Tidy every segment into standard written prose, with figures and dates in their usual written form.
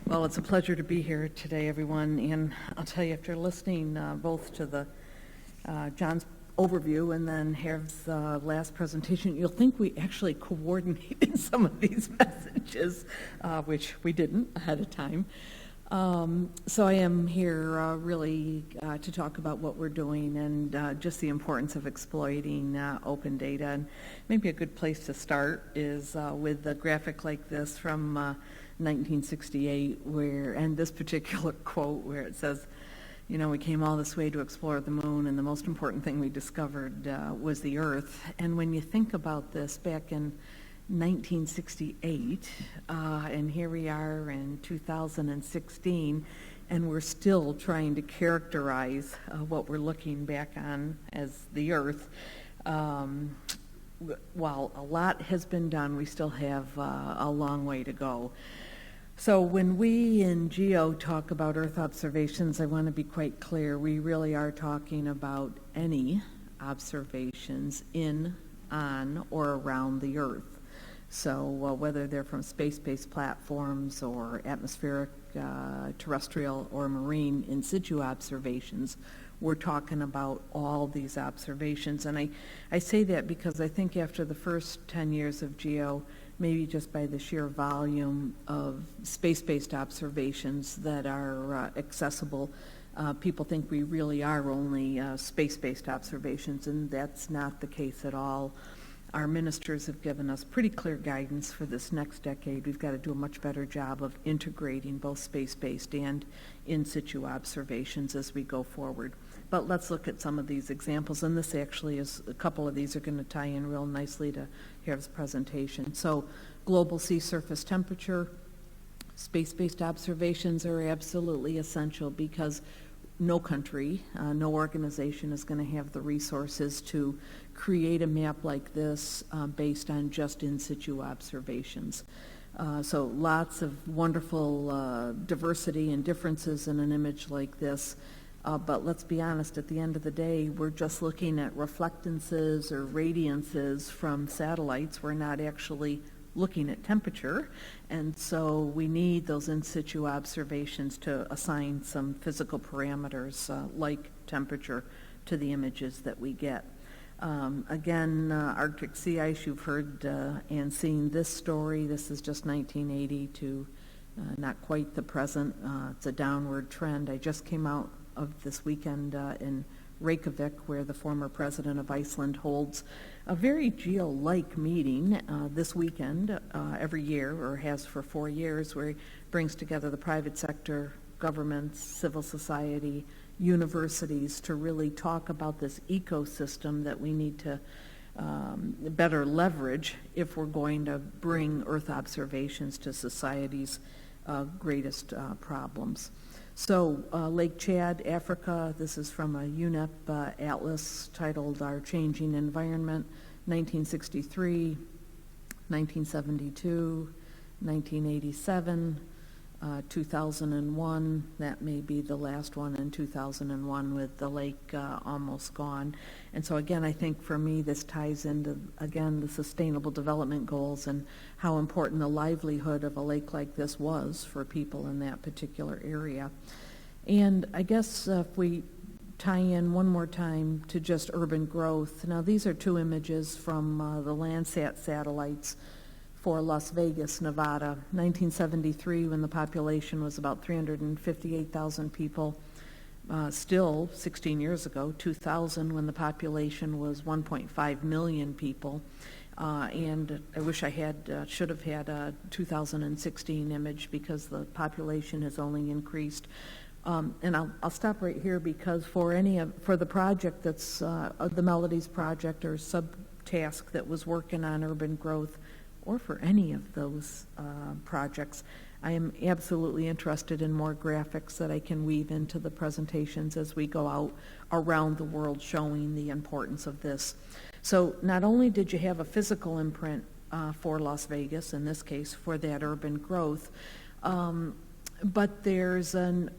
Well, it's a pleasure to be here today, everyone. And I'll tell you, after listening both to the John's overview and then Harv's last presentation, you'll think we actually coordinated some of these messages, which we didn't ahead of time. So I am here really to talk about what we're doing and just the importance of exploiting open data. And maybe a good place to start is with a graphic like this from 1968, and this particular quote where it says, you know, we came all this way to explore the moon, and the most important thing we discovered was the Earth. And when you think about this, back in 1968, and here we are in 2016, and we're still trying to characterize what we're looking back on as the Earth. While a lot has been done, we still have a long way to go. So when we in GEO talk about Earth observations, I want to be quite clear. We really are talking about any observations in, on, or around the Earth. So whether they're from space-based platforms or atmospheric, terrestrial, or marine in situ observations, we're talking about all these observations. And I say that because I think after the first 10 years of GEO, maybe just by the sheer volume of space-based observations that are accessible, people think we really are only space-based observations, and that's not the case at all. Our ministers have given us pretty clear guidance for this next decade. We've got to do a much better job of integrating both space-based and in-situ observations as we go forward. But let's look at some of these examples, and this actually is, a couple of these are going to tie in real nicely to Harv's presentation. So global sea surface temperature, space-based observations are absolutely essential because no country, no organization is going to have the resources to create a map like this based on just in-situ observations. So lots of wonderful diversity and differences in an image like this. But let's be honest, at the end of the day, we're just looking at reflectances or radiances from satellites. We're not actually looking at temperature, and so we need those in situ observations to assign some physical parameters like temperature to the images that we get. Again, Arctic sea ice, you've heard and seen this story. This is just 1980 to not quite the present. It's a downward trend. I just came out of this weekend in Reykjavik, where the former president of Iceland holds a very GEO-like meeting this weekend every year, or has for 4 years, where he brings together the private sector, governments, civil society, universities to really talk about this ecosystem that we need to better leverage if we're going to bring Earth observations to society's greatest problems. So Lake Chad, Africa, this is from a UNEP atlas titled Our Changing Environment, 1963, 1972, 1987, 2001, that may be the last one in 2001 with the lake almost gone. And so again, I think for me this ties into, again, the Sustainable Development Goals and how important the livelihood of a lake like this was for people in that particular area. And I guess if we tie in one more time to just urban growth. Now these are two images from the Landsat satellites for Las Vegas, Nevada, 1973, when the population was about 358,000 people. Still, 16 years ago, 2000, when the population was 1.5 million people. And I wish I should have had a 2016 image because the population has only increased. And I'll stop right here because for the project that's the Melodies project or subtask that was working on urban growth, or for any of those projects, I am absolutely interested in more graphics that I can weave into the presentations as we go out around the world showing the importance of this. So not only did you have a physical imprint for Las Vegas, in this case for that urban growth, but there's an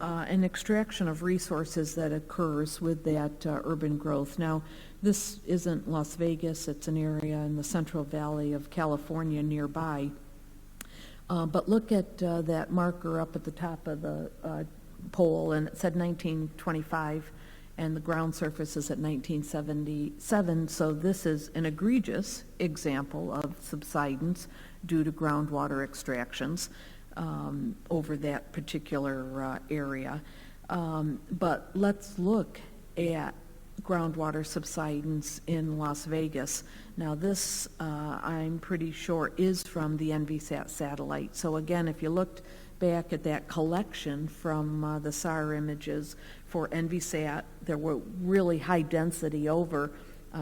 extraction of resources that occurs with that urban growth. Now, this isn't Las Vegas, it's an area in the Central Valley of California nearby. But look at that marker up at the top of the pole, and it said 1925, and the ground surface is at 1977. So this is an egregious example of subsidence due to groundwater extractions over that particular area. But let's look at groundwater subsidence in Las Vegas. Now this, I'm pretty sure, is from the NVSat satellite. So again, if you looked back at that collection from the SAR images for NVSat, there were really high density over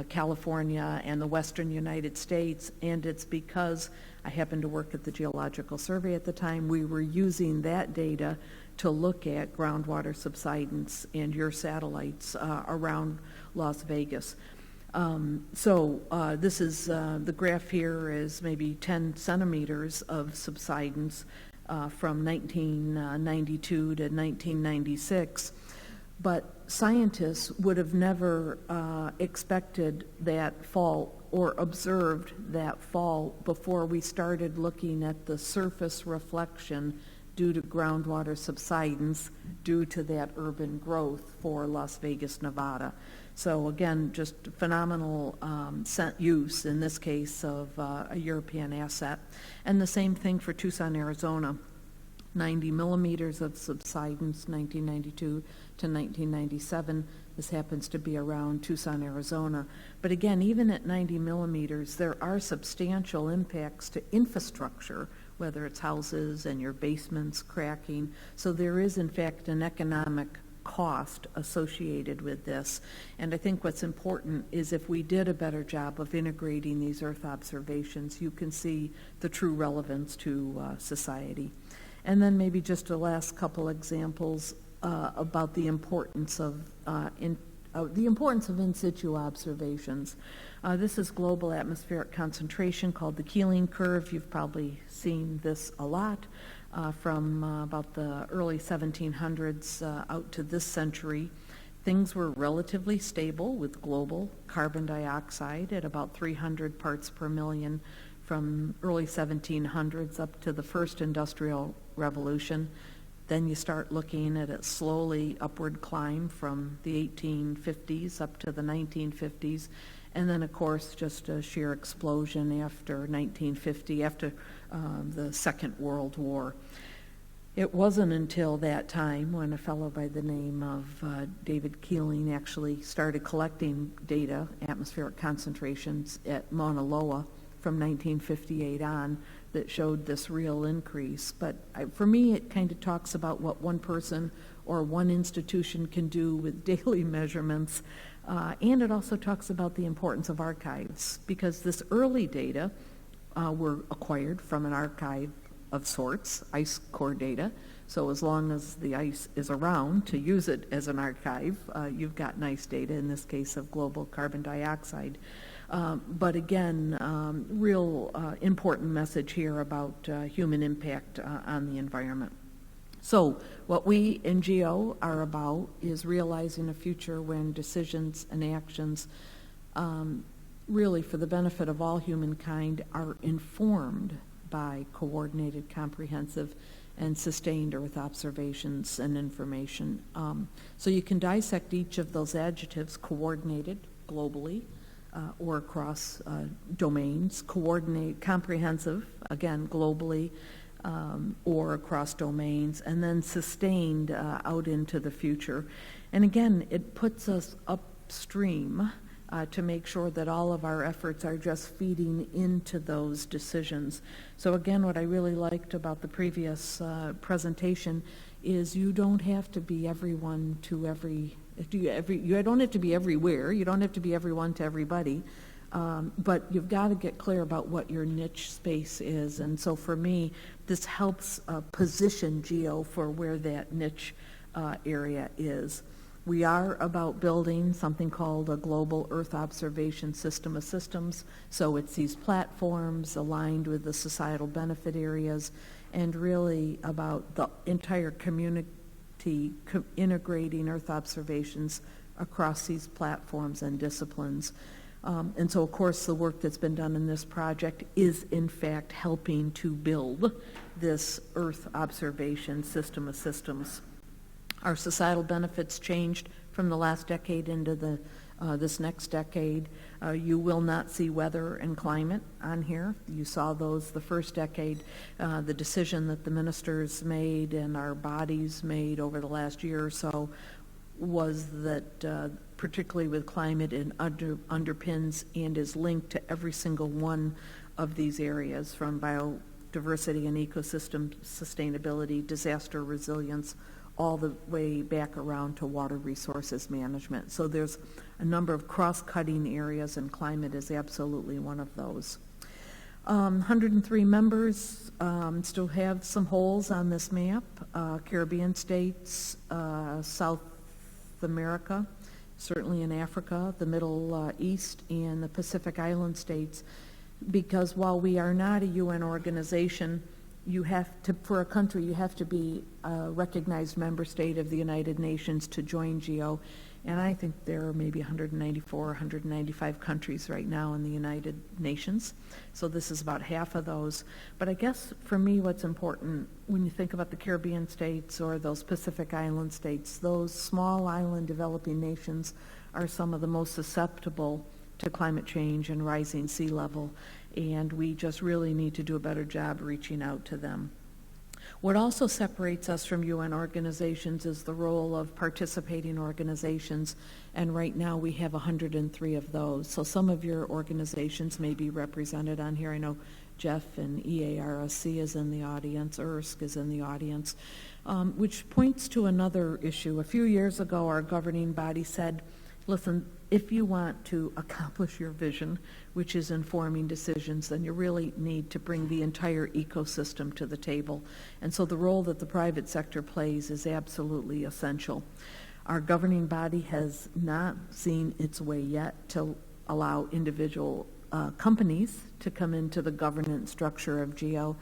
California and the western United States, and it's because I happened to work at the Geological Survey at the time. We were using that data to look at groundwater subsidence and your satellites around Las Vegas. This is, the graph here is maybe 10 centimeters of subsidence from 1992 to 1996. But scientists would have never expected that fall or observed that fall before we started looking at the surface reflection due to groundwater subsidence due to that urban growth for Las Vegas, Nevada. So again, just phenomenal use, in this case, of a European asset. And the same thing for Tucson, Arizona. 90 millimeters of subsidence, 1992 to 1997. This happens to be around Tucson, Arizona. But again, even at 90 millimeters, there are substantial impacts to infrastructure, whether it's houses and your basements cracking. So there is, in fact, an economic cost associated with this. And I think what's important is if we did a better job of integrating these Earth observations, you can see the true relevance to society. And then maybe just a last couple examples about the importance of in situ observations. This is global atmospheric concentration, called the Keeling curve. You've probably seen this a lot from about the early 1700s out to this century. Things were relatively stable with global carbon dioxide at about 300 parts per million from early 1700s up to the first industrial revolution. Then you start looking at a slowly upward climb from the 1850s up to the 1950s. And then, of course, just a sheer explosion after 1950, after the Second World War. It wasn't until that time when a fellow by the name of David Keeling actually started collecting data, atmospheric concentrations at Mauna Loa from 1958 on, that showed this real increase. But for me, it kind of talks about what one person or one institution can do with daily measurements. And it also talks about the importance of archives, because this early data were acquired from an archive of sorts, ice core data. So as long as the ice is around to use it as an archive, you've got nice data, in this case of global carbon dioxide. But again, real important message here about human impact on the environment. So what we in GEO are about is realizing a future when decisions and actions, really for the benefit of all humankind, are informed by coordinated, comprehensive, and sustained Earth observations and information. So you can dissect each of those adjectives: coordinated, globally, or across domains; coordinate, comprehensive, again, globally, or across domains; and then sustained out into the future. And again, it puts us upstream to make sure that all of our efforts are just feeding into those decisions. So again, what I really liked about the previous presentation is you don't have to be everyone to you don't have to be everywhere, you don't have to be everyone to everybody, but you've got to get clear about what your niche space is. And so for me, this helps position GEO for where that niche area is. We are about building something called a global Earth observation system of systems. So it's these platforms aligned with the societal benefit areas, and really about the entire community integrating Earth observations across these platforms and disciplines. And so, of course, the work that's been done in this project is, in fact, helping to build this Earth observation system of systems. Our societal benefits changed from the last decade into this next decade. You will not see weather and climate on here. You saw those the first decade. The decision that the ministers made and our bodies made over the last year or so was that, particularly with climate, it underpins and is linked to every single one of these areas, from biodiversity and ecosystem sustainability, disaster resilience, all the way back around to water resources management. So there's a number of cross-cutting areas, and climate is absolutely one of those. 103 members, still have some holes on this map. Caribbean states, South America, certainly in Africa, the Middle East, and the Pacific Island states, because while we are not a UN organization, you have to, for a country, you have to be a recognized member state of the United Nations to join GEO. And I think there are maybe 194, 195 countries right now in the United Nations. So this is about half of those. But I guess for me what's important when you think about the Caribbean states or those Pacific Island states, those small island developing nations are some of the most susceptible to climate change and rising sea level. And we just really need to do a better job reaching out to them. What also separates us from UN organizations is the role of participating organizations, and right now we have 103 of those. So some of your organizations may be represented on here. I know Jeff and EARSC is in the audience, ERSC is in the audience, which points to another issue. A few years ago, our governing body said, listen, if you want to accomplish your vision, which is informing decisions, then you really need to bring the entire ecosystem to the table. And so the role that the private sector plays is absolutely essential. Our governing body has not seen its way yet to allow individual companies to come into the governance structure of GEO,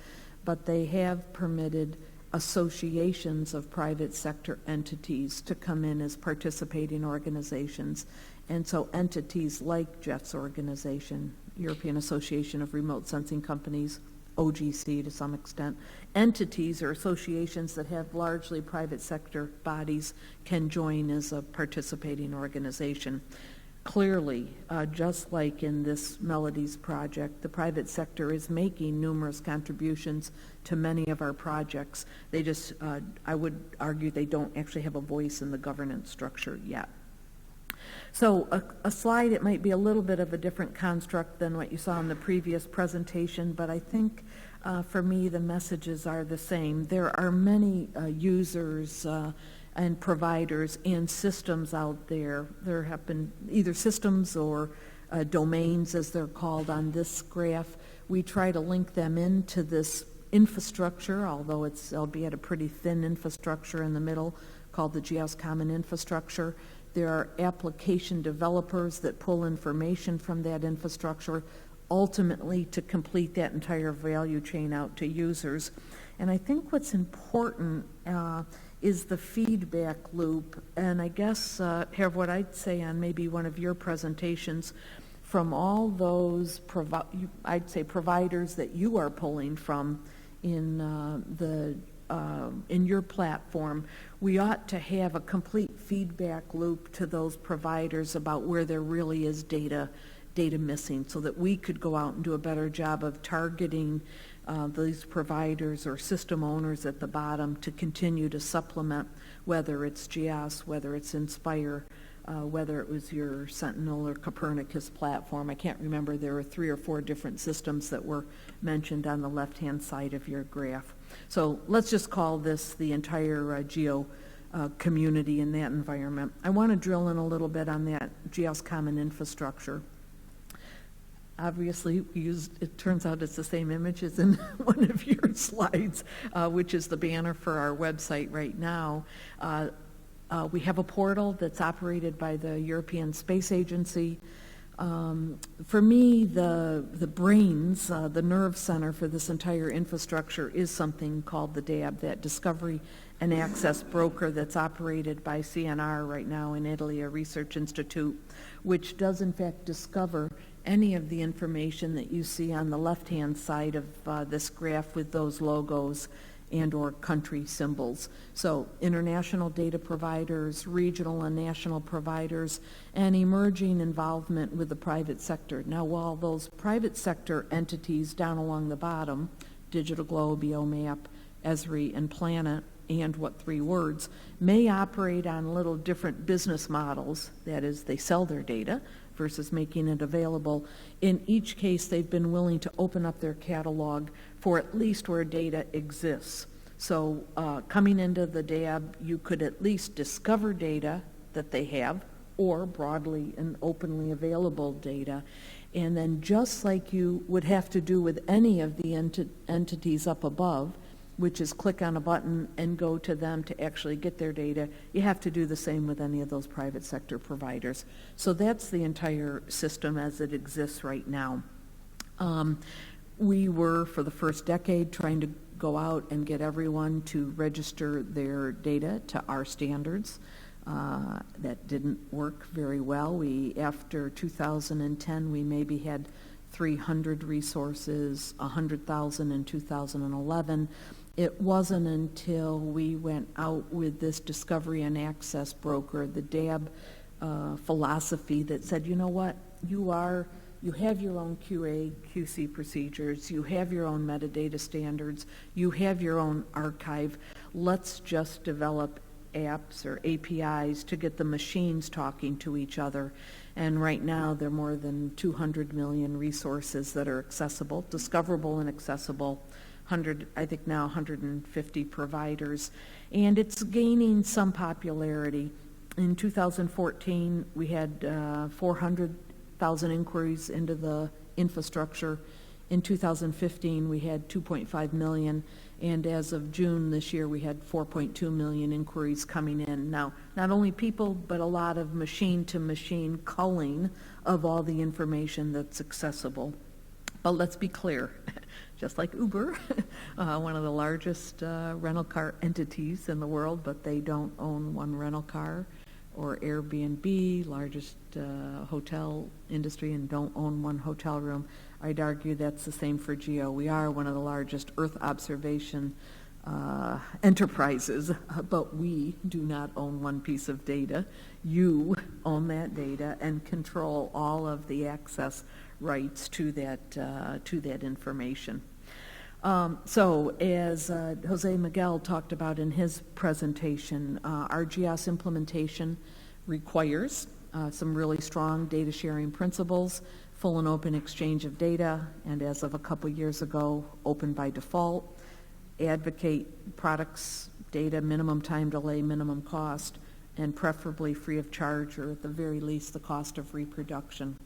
but they have permitted associations of private sector entities to come in as participating organizations. And so entities like Jeff's organization, European Association of Remote Sensing Companies, OGC to some extent, entities or associations that have largely private sector bodies can join as a participating organization. Clearly, just like in this Melodies project, the private sector is making numerous contributions to many of our projects. They just, I would argue, they don't actually have a voice in the governance structure yet. So a slide, it might be a little bit of a different construct than what you saw in the previous presentation, but I think for me the messages are the same. There are many users and providers and systems out there. There have been either systems or domains, as they're called on this graph. We try to link them into this infrastructure, although it'll be at a pretty thin infrastructure in the middle called the GEOS Common Infrastructure. There are application developers that pull information from that infrastructure, ultimately to complete that entire value chain out to users. And I think what's important is the feedback loop, and I guess have what I'd say on maybe one of your presentations from all those I'd say providers that you are pulling from in in your platform. We ought to have a complete feedback loop to those providers about where there really is data missing, so that we could go out and do a better job of targeting these providers or system owners at the bottom to continue to supplement, whether it's GEOS, whether it's Inspire, whether it was your Sentinel or Copernicus platform. I can't remember, there were 3 or 4 different systems that were mentioned on the left-hand side of your graph. So let's just call this the entire GEO community in that environment. I want to drill in a little bit on that GEOS Common Infrastructure. Obviously, it turns out it's the same image as in one of your slides, which is the banner for our website right now. We have a portal that's operated by the European Space Agency. For me, the brains, the nerve center for this entire infrastructure is something called the DAB, that Discovery, an access broker that's operated by CNR right now in Italy, a research institute, which does in fact discover any of the information that you see on the left-hand side of this graph with those logos and or country symbols. So international data providers, regional and national providers, and emerging involvement with the private sector. Now, while those private sector entities down along the bottom, Digital Globe, EOMAP, Esri, and Planet, and What Three Words, may operate on little different business models, that is, they sell their data versus making it available. In each case, they've been willing to open up their catalog for at least where data exists. So coming into the DAB, you could at least discover data that they have, or broadly and openly available data. And then just like you would have to do with any of the entities up above, which is click on a button and go to them to actually get their data, you have to do the same with any of those private sector providers. So that's the entire system as it exists right now. We were, for the first decade, trying to go out and get everyone to register their data to our standards. That didn't work very well. After 2010, we maybe had 300 resources, 100,000 in 2011. It wasn't until we went out with this discovery and access broker, the DAB philosophy, that said, you know what, you have your own QA, QC procedures, you have your own metadata standards, you have your own archive. Let's just develop apps or APIs to get the machines talking to each other. And right now, there are more than 200 million resources that are accessible, discoverable and accessible. I think now 150 providers. And it's gaining some popularity. In 2014, we had 400,000 inquiries into the infrastructure. In 2015, we had 2.5 million. And as of June this year, we had 4.2 million inquiries coming in. Now, not only people, but a lot of machine-to-machine culling of all the information that's accessible. But let's be clear, just like Uber, one of the largest rental car entities in the world, but they don't own one rental car, or Airbnb, largest hotel industry, and don't own one hotel room. I'd argue that's the same for GEO. We are one of the largest Earth observation enterprises, but we do not own one piece of data. You own that data and control all of the access rights to that information. So as Jose Miguel talked about in his presentation, our GIS implementation requires some really strong data sharing principles, full and open exchange of data, and as of a couple years ago, open by default, advocate products, data, minimum time delay, minimum cost, and preferably free of charge, or at the very least the cost of reproduction.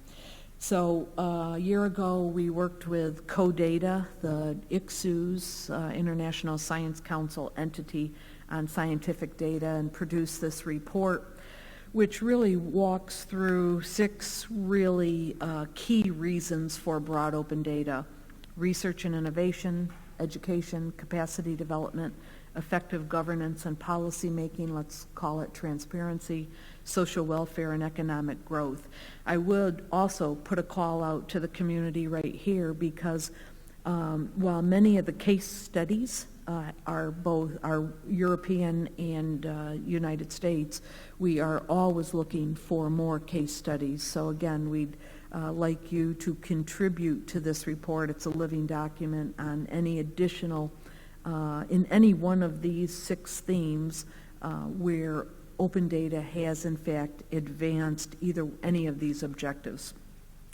So a year ago, we worked with CODATA, the ICSU's International Science Council entity on scientific data, and produced this report, which really walks through 6 really key reasons for broad open data: research and innovation, education, capacity development, effective governance and policy making, let's call it transparency, social welfare, and economic growth. I would also put a call out to the community right here, because while many of the case studies are European and United States, we are always looking for more case studies. So again, we'd like you to contribute to this report. It's a living document on any additional, in any one of these 6 themes where open data has in fact advanced any of these objectives.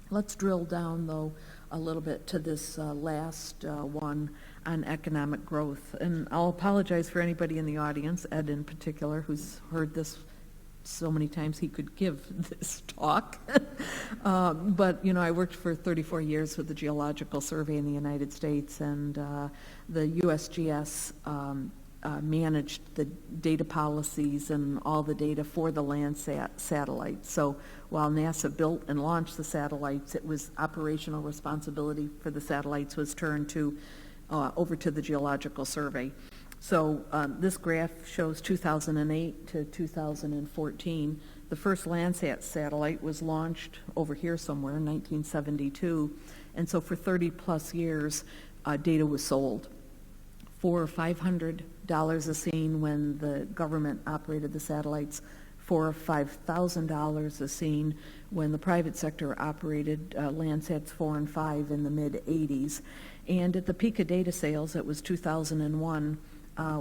Let's drill down though a little bit to this last one on economic growth. And I'll apologize for anybody in the audience, Ed in particular, who's heard this so many times he could give this talk. But, you know, I worked for 34 years with the Geological Survey in the United States, and the USGS managed the data policies and all the data for the Landsat satellites. So while NASA built and launched the satellites, it was operational responsibility for the satellites was turned to over to the Geological Survey. So this graph shows 2008 to 2014. The first Landsat satellite was launched over here somewhere in 1972. And so for 30 plus years, data was sold for $500 a scene when the government operated the satellites, $4,000 or $5,000 a scene when the private sector operated Landsats 4 and 5 in the mid-'80s. And at the peak of data sales, it was 2001,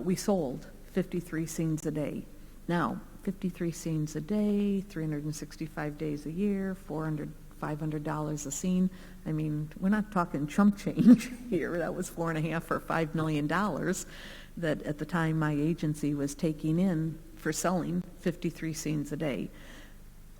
we sold 53 scenes a day. Now, 53 scenes a day, 365 days a year, $500 a scene. I mean, we're not talking chump change here. That was $4.5 or $5 million that at the time my agency was taking in for selling 53 scenes a day.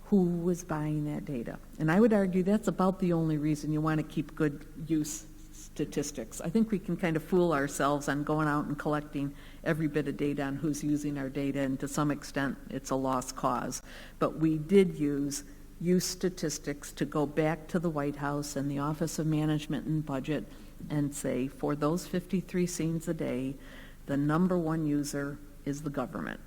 Who was buying that data? And I would argue that's about the only reason you want to keep good use statistics. I think we can kind of fool ourselves on going out and collecting every bit of data on who's using our data, and to some extent it's a lost cause. But we did use statistics to go back to the White House and the Office of Management and Budget and say, for those 53 scenes a day, the number one user is the government.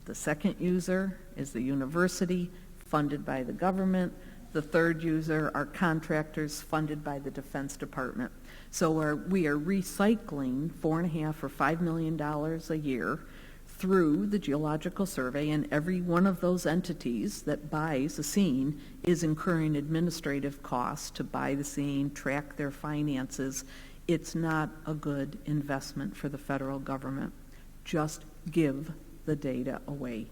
The second user is the university, funded by the government. The third user are contractors funded by the Defense Department. So we are recycling $4.5 or $5 million a year through the Geological Survey, and every one of those entities that buys a scene is incurring administrative costs to buy the scene, track their finances. It's not a good investment for the federal government. Just give the data away.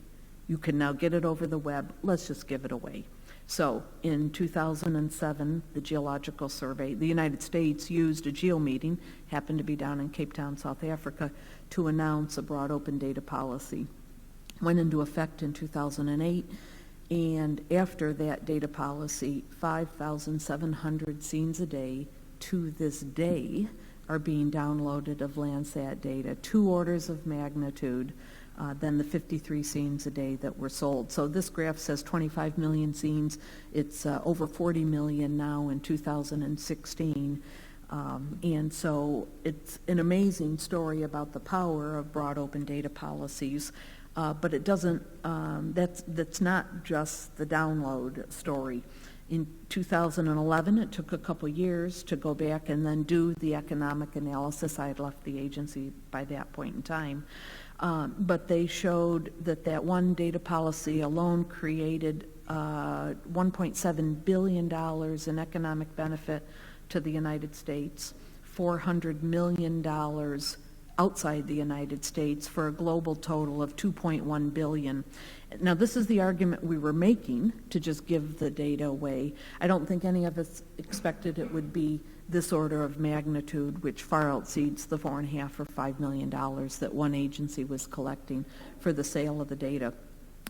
You can now get it over the web. Let's just give it away. So in 2007, the Geological Survey, the United States used a GEO meeting, happened to be down in Cape Town, South Africa, to announce a broad open data policy. Went into effect in 2008, and after that data policy, 5,700 scenes a day to this day are being downloaded of Landsat data, 2 orders of magnitude than the 53 scenes a day that were sold. So this graph says 25 million scenes. It's over 40 million now in 2016. And so it's an amazing story about the power of broad open data policies, but it doesn't, that's not just the download story. In 2011, it took a couple years to go back and then do the economic analysis. I had left the agency by that point in time. But they showed that one data policy alone created $1.7 billion in economic benefit to the United States, $400 million outside the United States, for a global total of $2.1 billion. Now, this is the argument we were making to just give the data away. I don't think any of us expected it would be this order of magnitude, which far exceeds the $4.5 or $5 million that one agency was collecting for the sale of the data.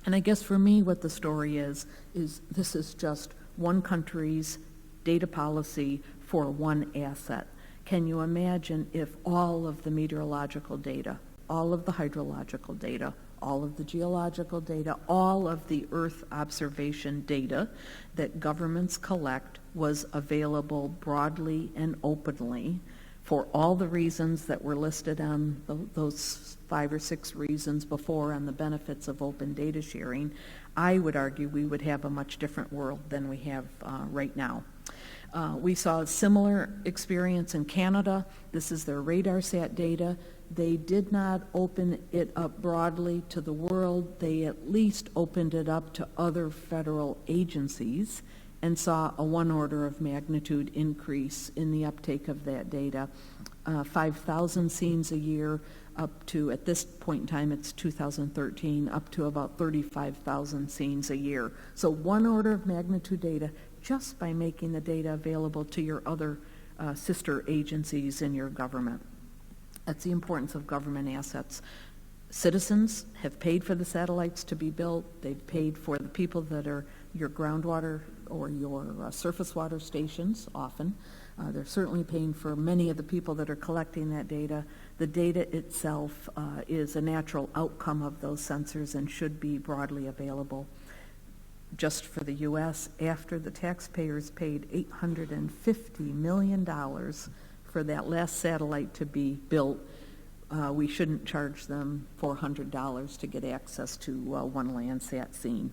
And I guess for me, what the story is this is just one country's data policy for one asset. Can you imagine if all of the meteorological data, all of the hydrological data, all of the geological data, all of the Earth observation data that governments collect was available broadly and openly for all the reasons that were listed on those 5 or 6 reasons before on the benefits of open data sharing? I would argue we would have a much different world than we have right now. We saw a similar experience in Canada. This is their RadarSat data. They did not open it up broadly to the world. They at least opened it up to other federal agencies and saw a 1 order of magnitude increase in the uptake of that data. 5,000 scenes a year up to, at this point in time, it's 2013, up to about 35,000 scenes a year. So 1 order of magnitude data just by making the data available to your other sister agencies in your government. That's the importance of government assets. Citizens have paid for the satellites to be built. They've paid for the people that are your groundwater or your surface water stations often. They're certainly paying for many of the people that are collecting that data. The data itself is a natural outcome of those sensors and should be broadly available. Just for the U.S., after the taxpayers paid $850 million for that last satellite to be built, we shouldn't charge them $400 to get access to one Landsat scene.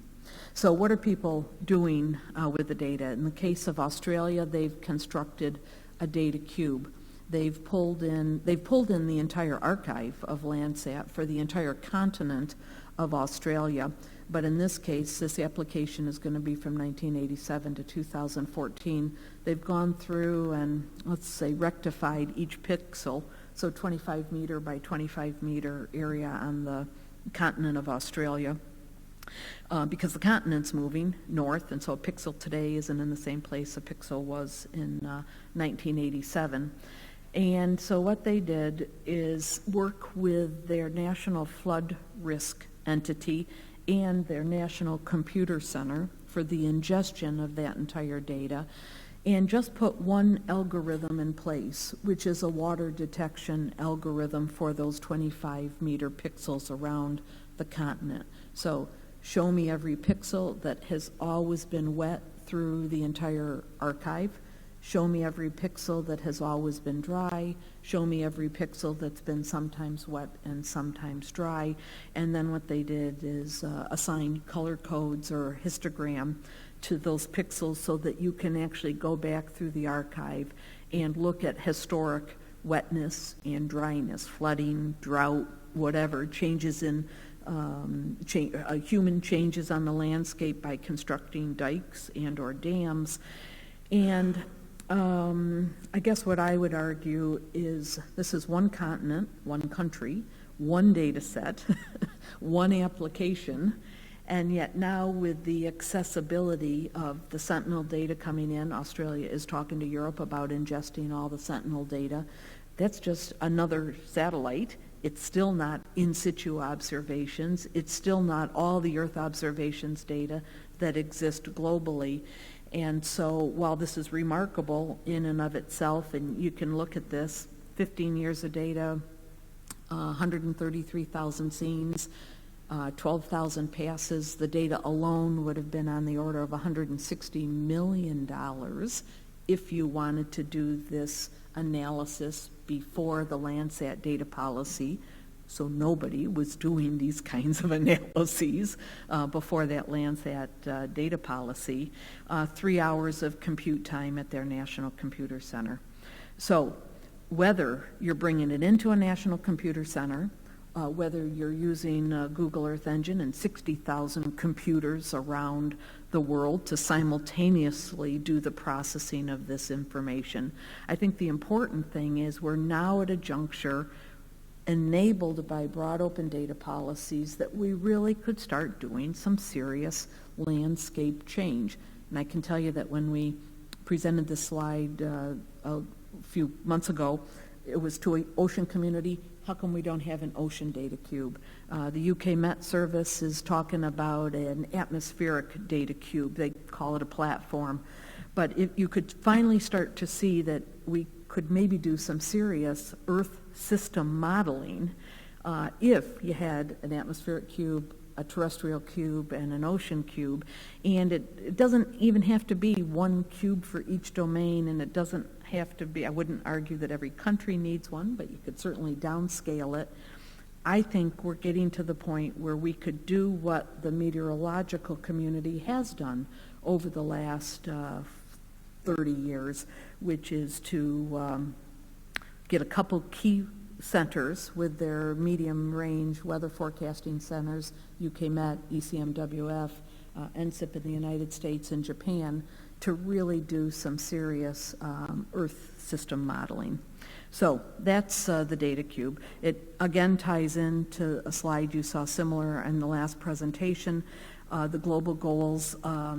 So what are people doing with the data? In the case of Australia, they've constructed a data cube. They've pulled in the entire archive of Landsat for the entire continent of Australia. But in this case, this application is going to be from 1987 to 2014. They've gone through and, let's say, rectified each pixel, so 25 meter by 25 meter area on the continent of Australia. Because the continent's moving north, and so a pixel today isn't in the same place a pixel was in 1987. And so what they did is work with their national flood risk entity and their national computer center for the ingestion of that entire data, and just put one algorithm in place, which is a water detection algorithm for those 25 meter pixels around the continent. So show me every pixel that has always been wet through the entire archive. Show me every pixel that has always been dry. Show me every pixel that's been sometimes wet and sometimes dry. And then what they did is assign color codes or histogram to those pixels so that you can actually go back through the archive and look at historic wetness and dryness, flooding, drought, whatever, changes in human changes on the landscape by constructing dikes and or dams. And I guess what I would argue is this is one continent, one country, one data set, one application, and yet now with the accessibility of the Sentinel data coming in, Australia is talking to Europe about ingesting all the Sentinel data. That's just another satellite. It's still not in situ observations. It's still not all the Earth observations data that exist globally. And so while this is remarkable in and of itself, and you can look at this, 15 years of data, 133,000 scenes, 12,000 passes, the data alone would have been on the order of $160 million if you wanted to do this analysis before the Landsat data policy. So nobody was doing these kinds of analyses before that Landsat data policy. 3 hours of compute time at their National Computer Center. So whether you're bringing it into a National Computer Center, whether you're using Google Earth Engine and 60,000 computers around the world to simultaneously do the processing of this information, I think the important thing is we're now at a juncture enabled by broad open data policies that we really could start doing some serious landscape change. And I can tell you that when we presented this slide a few months ago, it was to an ocean community. How come we don't have an ocean data cube? The UK Met Service is talking about an atmospheric data cube. They call it a platform. But if you could finally start to see that we could maybe do some serious Earth system modeling if you had an atmospheric cube, a terrestrial cube, and an ocean cube. And it doesn't even have to be one cube for each domain, and it doesn't have to be, I wouldn't argue that every country needs one, but you could certainly downscale it. I think we're getting to the point where we could do what the meteorological community has done over the last 30 years, which is to get a couple key centers with their medium range weather forecasting centers, UK Met, ECMWF, NCIP in the United States and Japan, to really do some serious Earth system modeling. So that's the data cube. It again ties into a slide you saw similar in the last presentation. The global goals I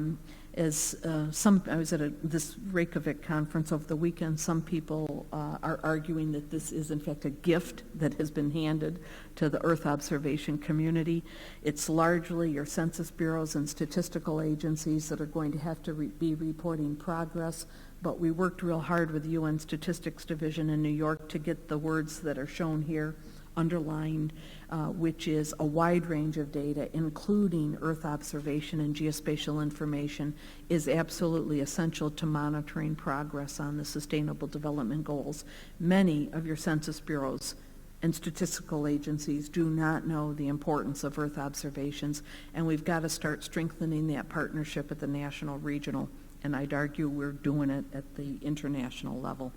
was at this Reykjavik conference over the weekend. Some people are arguing that this is in fact a gift that has been handed to the Earth observation community. It's largely your census bureaus and statistical agencies that are going to have to be reporting progress, but we worked real hard with the UN Statistics Division in New York to get the words that are shown here underlined, which is a wide range of data, including Earth observation and geospatial information, is absolutely essential to monitoring progress on the Sustainable Development Goals. Many of your census bureaus and statistical agencies do not know the importance of Earth observations, and we've got to start strengthening that partnership at the national, regional, and I'd argue we're doing it at the international level.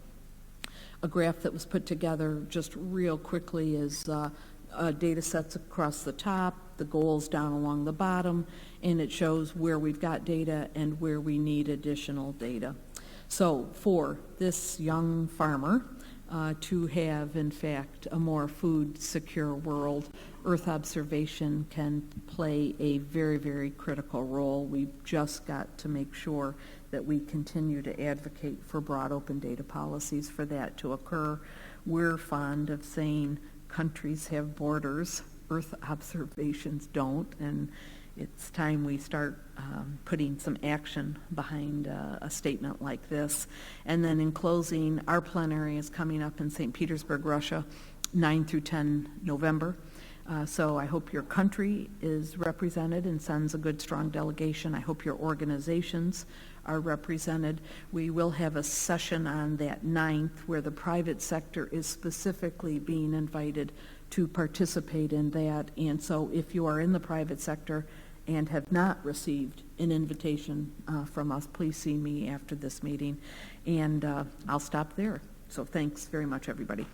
A graph that was put together just real quickly is data sets across the top, the goals down along the bottom, and it shows where we've got data and where we need additional data. So for this young farmer to have, in fact, a more food-secure world, Earth observation can play a very, very critical role. We've just got to make sure that we continue to advocate for broad open data policies for that to occur. We're fond of saying countries have borders, Earth observations don't, and it's time we start putting some action behind a statement like this. And then in closing, our plenary is coming up in St. Petersburg, Russia, 9 through 10 November. So I hope your country is represented and sends a good, strong delegation. I hope your organizations are represented. We will have a session on that 9th where the private sector is specifically being invited to participate in that. And so if you are in the private sector and have not received an invitation from us, please see me after this meeting. And I'll stop there. So thanks very much, everybody.